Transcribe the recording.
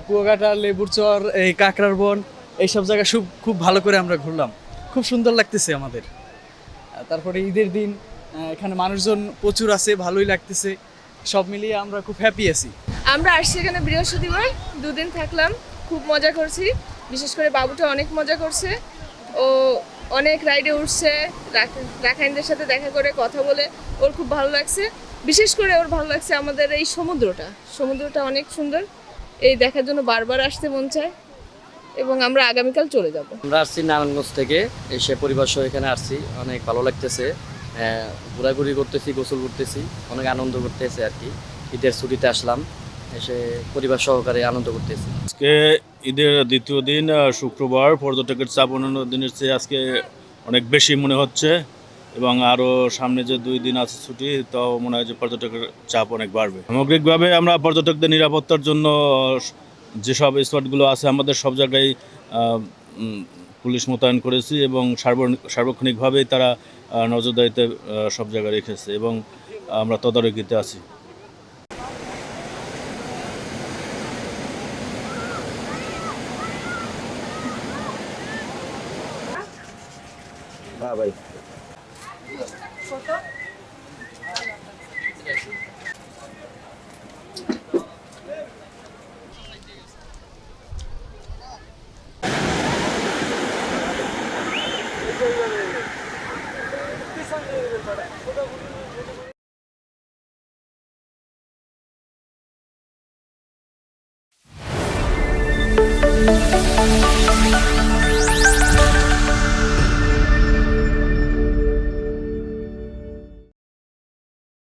কুয়াকাটা, লেবুর চর, এই কাঁকড়ার বন, এইসব জায়গা খুব ভালো করে আমরা ঘুরলাম। খুব সুন্দর লাগতেছে আমাদের। তারপরে ঈদের দিন এখানে মানুষজন প্রচুর আছে, ভালোই লাগতেছে। সব মিলিয়ে আমরা খুব হ্যাপি আছি। আমরা আসছি এখানে বৃহস্পতিবার, দুদিন থাকলাম, খুব মজা করছি। বিশেষ করে বাবুটা অনেক মজা করছে, ও অনেক রাইডে উঠছে, রাখাইনদের সাথে দেখা করে কথা বলে ওর খুব ভালো লাগছে। বিশেষ করে ওর ভালো লাগছে আমাদের এই সমুদ্রটা অনেক সুন্দর, এই দেখার জন্য বারবার আসতে মন চায়। এবং আমরা আগামীকাল চলে যাব। আমরা আসছি নারায়ণগঞ্জ থেকে, এসে পরিবার সহ এখানে আসছি, অনেক ভালো লাগতেছে। ঘোরাঘুরি করতেছি, গোসল করতেছি, অনেক আনন্দ করতেছে আর কি। ঈদের ছুটিতে আসলাম, এসে পরিবার সহকারে আনন্দ করতেছি। আজকে ঈদের দ্বিতীয় দিন, শুক্রবার। পর্যটকের চাপ অন্যান্য দিনের চেয়ে আজকে অনেক বেশি মনে হচ্ছে, এবং আরও সামনে যে 2 দিন আছে ছুটি, তাও মনে হয় যে পর্যটকের চাপ অনেক বাড়বে। সামগ্রিকভাবে আমরা পর্যটকদের নিরাপত্তার জন্য যেসব স্পটগুলো আছে আমাদের সব জায়গায় পুলিশ মোতায়েন করেছি, এবং সার্বক্ষণিকভাবেই তারা নজরদারিতে সব জায়গায় রেখেছে, এবং আমরা তদারকিতে আছি। ভাই Thank you.